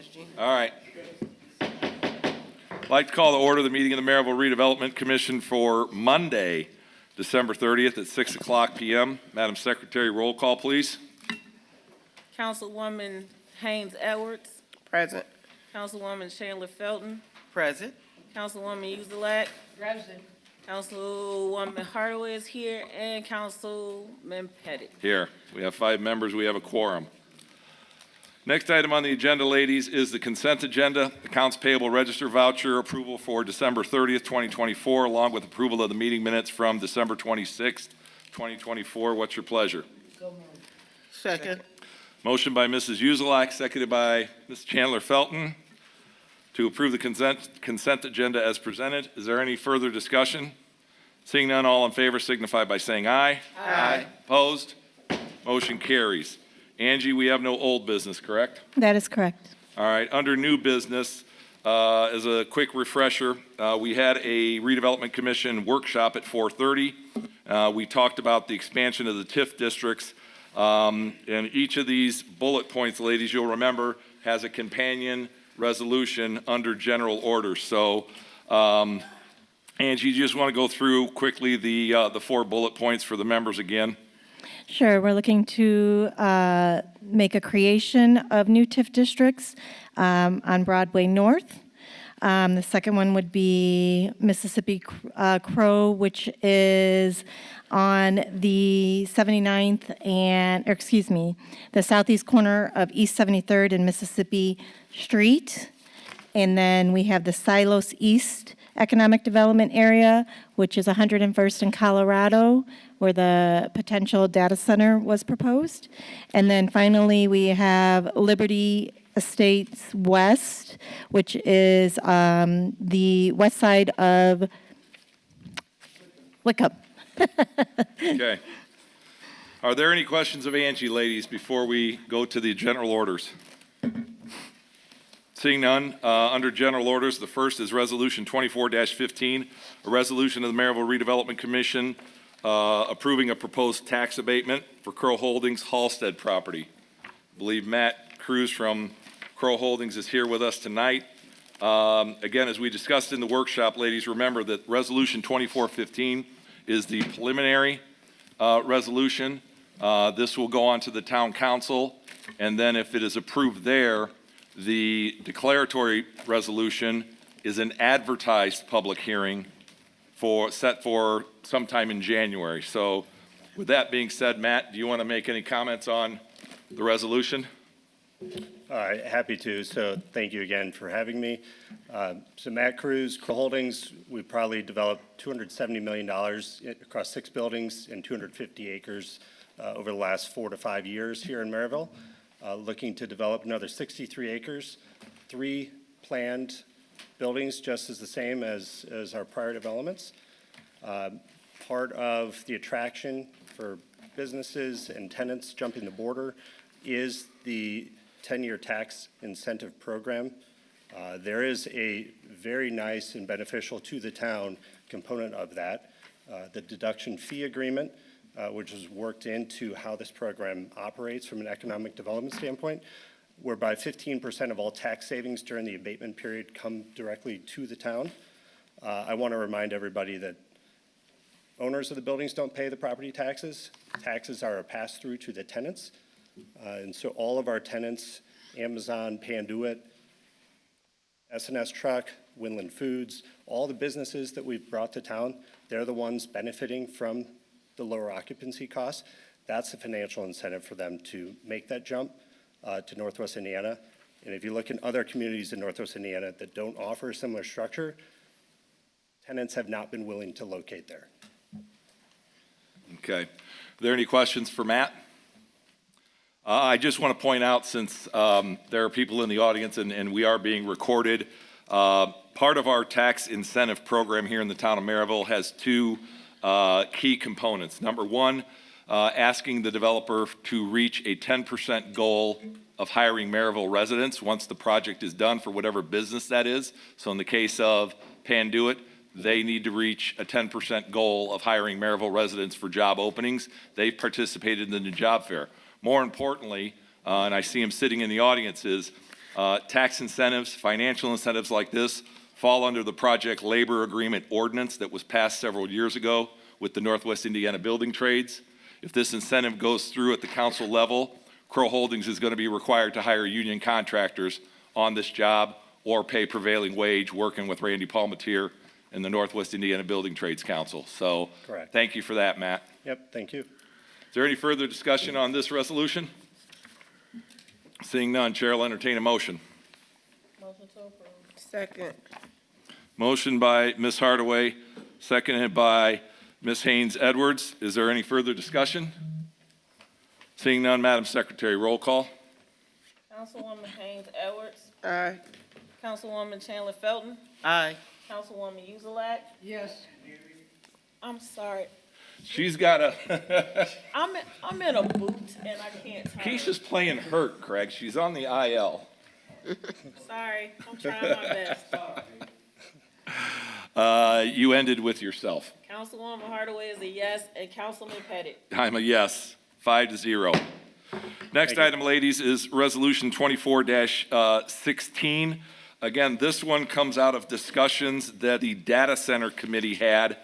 SG. All right. I'd like to call to order the meeting of the Merrillville Redevelopment Commission for Monday, December 30th at 6 o'clock p.m. Madam Secretary, roll call, please. Councilwoman Haynes Edwards. Present. Councilwoman Chandler Felton. Present. Councilwoman Uzelak. Present. Councilwoman Hardaway is here, and Councilman Pettit. Here. We have 5 members. We have a quorum. Next item on the agenda, ladies, is the consent agenda, accounts payable register voucher approval for December 30th, 2024, along with approval of the meeting minutes from December 26th, 2024. What's your pleasure? Second. Motion by Mrs. Uzelak, seconded by Ms. Chandler Felton to approve the consent agenda as presented. Is there any further discussion? Seeing none, all in favor signify by saying aye. Aye. Opposed? Motion carries. Angie, we have no old business, correct? That is correct. All right, under new business, as a quick refresher, we had a redevelopment commission workshop at 4:30. We talked about the expansion of the TIF districts, and each of these bullet points, ladies, you'll remember, has a companion resolution under general order. So, Angie, you just want to go through quickly the 4 bullet points for the members again? Sure. We're looking to make a creation of new TIF districts on Broadway North. The second one would be Mississippi Crow, which is on the 79th the southeast corner of East 73rd and Mississippi Street. And then we have the Silos East Economic Development Area, which is 101st in Colorado, where the potential data center was proposed. And then finally, we have Liberty Estates West, which is the west side of Wickham. Okay. Are there any questions of Angie, ladies, before we go to the general orders? Seeing none, under general orders, the first is Resolution 24-15, a resolution of the Merrillville Redevelopment Commission approving a proposed tax abatement for Crow Holdings Halstead property. I believe Matt Cruz from Crow Holdings is here with us tonight. Again, as we discussed in the workshop, ladies, remember that Resolution 24-15 is the preliminary resolution. This will go on to the town council, and then if it is approved there, the declaratory resolution is an advertised public hearing set for sometime in January. So with that being said, Matt, do you want to make any comments on the resolution? All right, happy to. So thank you again for having me. So Matt Cruz, Crow Holdings, we probably developed $270 million across 6 buildings and 250 acres over the last 4 to 5 years here in Merrillville. Looking to develop another 63 acres, 3 planned buildings just as the same as our prior developments. Part of the attraction for businesses and tenants jumping the border is the 10-year tax incentive program. There is a very nice and beneficial to the town component of that. The deduction fee agreement, which is worked into how this program operates from an economic development standpoint, whereby 15% of all tax savings during the abatement period come directly to the town. I want to remind everybody that owners of the buildings don't pay the property taxes. Taxes are a pass-through to the tenants. And so all of our tenants, Amazon, Panduit, S&S Truck, Winland Foods, all the businesses that we've brought to town, they're the ones benefiting from the lower occupancy costs. That's the financial incentive for them to make that jump to Northwest Indiana. And if you look in other communities in Northwest Indiana that don't offer a similar structure, tenants have not been willing to locate there. Okay. Are there any questions for Matt? I just want to point out, since there are people in the audience and we are being recorded, part of our tax incentive program here in the town of Merrillville has 2 key components. Number 1, asking the developer to reach a 10% goal of hiring Merrillville residents once the project is done for whatever business that is. So in the case of Panduit, they need to reach a 10% goal of hiring Merrillville residents for job openings. They've participated in the job fair. More importantly, and I see him sitting in the audience, is Tax incentives, financial incentives like this fall under the project labor agreement ordinance that was passed several years ago with the Northwest Indiana Building Trades. If this incentive goes through at the council level, Crow Holdings is going to be required to hire union contractors on this job or pay prevailing wage working with Randy Palmatier and the Northwest Indiana Building Trades Council. So Correct. thank you for that, Matt. Yep, thank you. Is there any further discussion on this resolution? Seeing none, Chair will entertain a motion. Motion to approve. Second. Motion by Ms. Hardaway, seconded by Ms. Haynes Edwards. Is there any further discussion? Seeing none, Madam Secretary, roll call. Councilwoman Haynes Edwards. Aye. Councilwoman Chandler Felton. Aye. Councilwoman Uzelak. Yes. I'm sorry. She's got a, I'm in a boot and I can't turn. Keisha's playing hurt, Craig. She's on the IL. Sorry, I'm trying my best. You ended with yourself. Councilwoman Hardaway is a yes, and Councilman Pettit. I'm a yes, 5-0. Next item, ladies, is Resolution 24-16. Again, this one comes out of discussions that the Data Center Committee had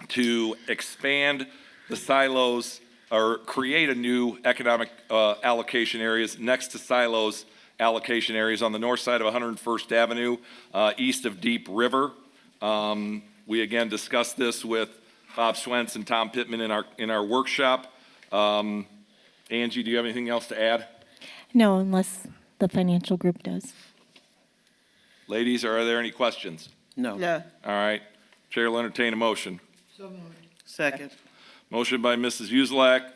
to expand the silos or create a new economic allocation areas next to silos allocation areas on the north side of 101st Avenue, east of Deep River. We again discussed this with Bob Swentz and Tom Pittman in our workshop. Angie, do you have anything else to add? No, unless the financial group does. Ladies, are there any questions? No. All right. Chair will entertain a motion. Second. Motion by Mrs. Uzelak,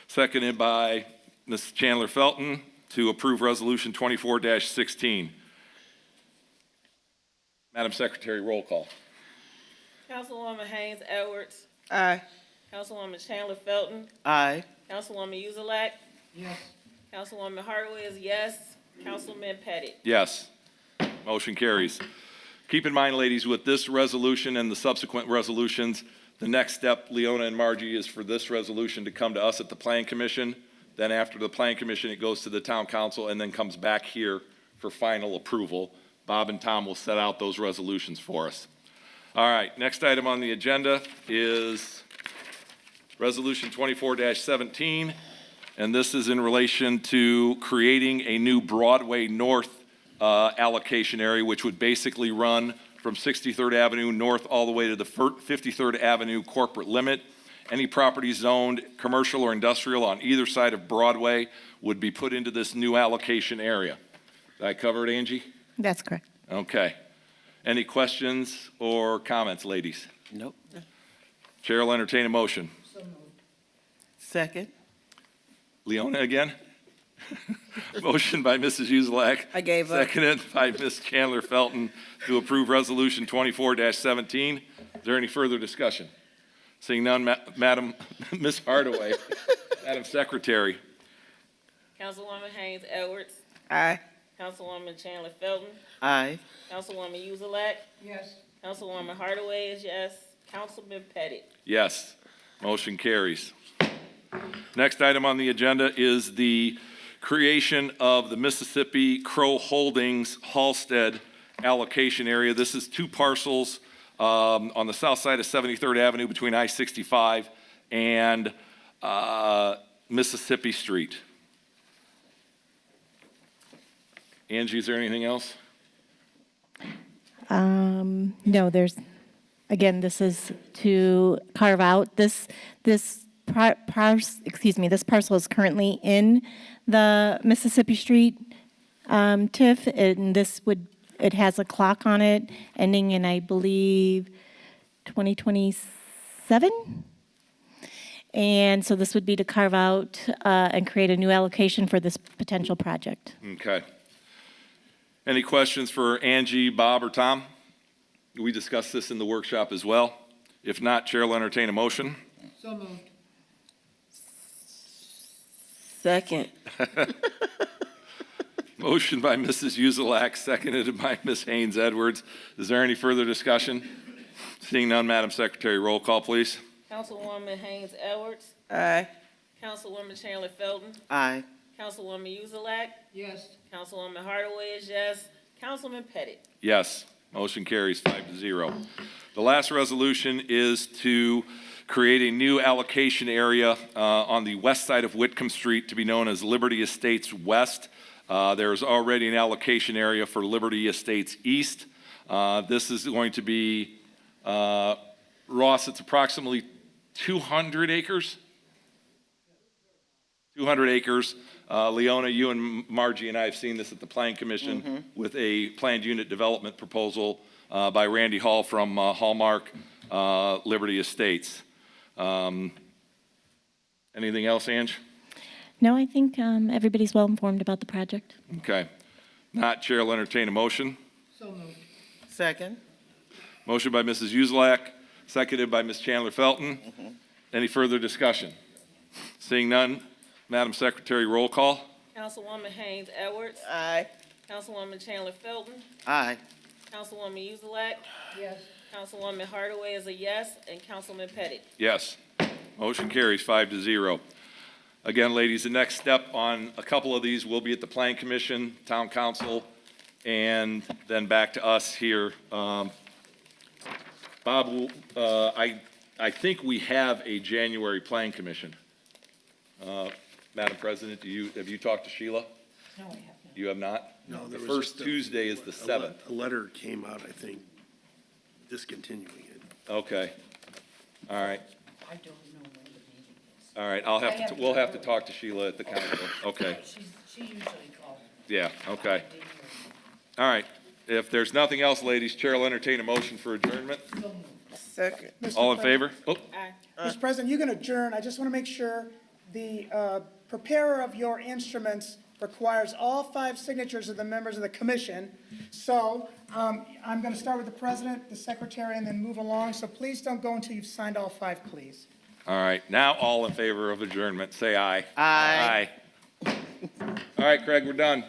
seconded by Ms. Chandler Felton to approve Resolution 24-16. Madam Secretary, roll call. Councilwoman Haynes Edwards. Aye. Councilwoman Chandler Felton. Aye. Councilwoman Uzelak. Yes. Councilwoman Hardaway is yes. Councilman Pettit. Yes. Motion carries. Keep in mind, ladies, with this resolution and the subsequent resolutions, the next step, Leona and Margie, is for this resolution to come to us at the Plan Commission. Then after the Plan Commission, it goes to the Town Council and then comes back here for final approval. Bob and Tom will set out those resolutions for us. All right, next item on the agenda is Resolution 24-17, and this is in relation to creating a new Broadway North allocation area, which would basically run from 63rd Avenue north all the way to the 53rd Avenue corporate limit. Any property zoned commercial or industrial on either side of Broadway would be put into this new allocation area. Did I cover it, Angie? That's correct. Okay. Any questions or comments, ladies? Nope. Chair will entertain a motion. Second. Leona again? Motion by Mrs. Uzelak. I gave up. Seconded by Ms. Chandler Felton to approve Resolution 24-17. Is there any further discussion? Seeing none, Madam, Ms. Hardaway, Madam Secretary. Councilwoman Haynes Edwards. Aye. Councilwoman Chandler Felton. Aye. Councilwoman Uzelak. Yes. Councilwoman Hardaway is yes. Councilman Pettit. Yes. Motion carries. Next item on the agenda is the creation of the Mississippi Crow Holdings Halsted allocation area. This is two parcels on the south side of 73rd Avenue between I-65 and Mississippi Street. Angie, is there anything else? No, again, this is to carve out this parcel is currently in the Mississippi Street TIF, and it has a clock on it ending in, I believe, 2027. And so this would be to carve out and create a new allocation for this potential project. Okay. Any questions for Angie, Bob, or Tom? We discussed this in the workshop as well. If not, Chair will entertain a motion. So moved. Second. Motion by Mrs. Uzelak, seconded by Ms. Haynes Edwards. Is there any further discussion? Seeing none, Madam Secretary, roll call, please. Councilwoman Haynes Edwards. Aye. Councilwoman Chandler Felton. Aye. Councilwoman Yuzlak. Yes. Councilwoman Hardaway is yes. Councilman Pettit. Yes, motion carries 5-0. The last resolution is to create a new allocation area on the west side of Whitcomb Street to be known as Liberty Estates West. There's already an allocation area for Liberty Estates East. This is going to be, Ross, it's approximately 200 acres? 200 acres. Leona, you and Margie and I have seen this at the Plan Commission with a planned unit development proposal by Randy Hall from Hallmark Liberty Estates. Anything else, Ange? No, I think everybody's well informed about the project. Okay. Not, Chair will entertain a motion. So moved. Second. Motion by Mrs. Uzelak, seconded by Ms. Chandler Felton. Any further discussion? Seeing none, Madam Secretary, roll call. Councilwoman Haynes Edwards. Aye. Councilwoman Chandler Felton. Aye. Councilwoman Yuzlak. Yes. Councilwoman Hardaway is a yes, and Councilman Pettit. Yes. Motion carries 5-0. Again, ladies, the next step on a couple of these will be at the Plan Commission, Town Council, and then back to us here. Bob, I think we have a January Plan Commission. Madam President, have you talked to Sheila? No, I have not. You have not? No, The there was first just Tuesday is the 7th. A letter came out, I think, discontinuing it. Okay. All right. I don't know when the meeting is. All right. We'll have to talk to Sheila at the council. Okay. She usually calls. Yeah, okay. All right. If there's nothing else, ladies, Chair will entertain a motion for adjournment. Second. All in favor? Oh, Aye. Mr. President, you can adjourn. I just want to make sure the preparer of your instruments requires all 5 signatures of the members of the commission. So I'm going to start with the president, the secretary, and then move along. So please don't go until you've signed all 5, please. all right. Now, all in favor of adjournment, say aye. Aye. Aye. All right, Craig, we're done.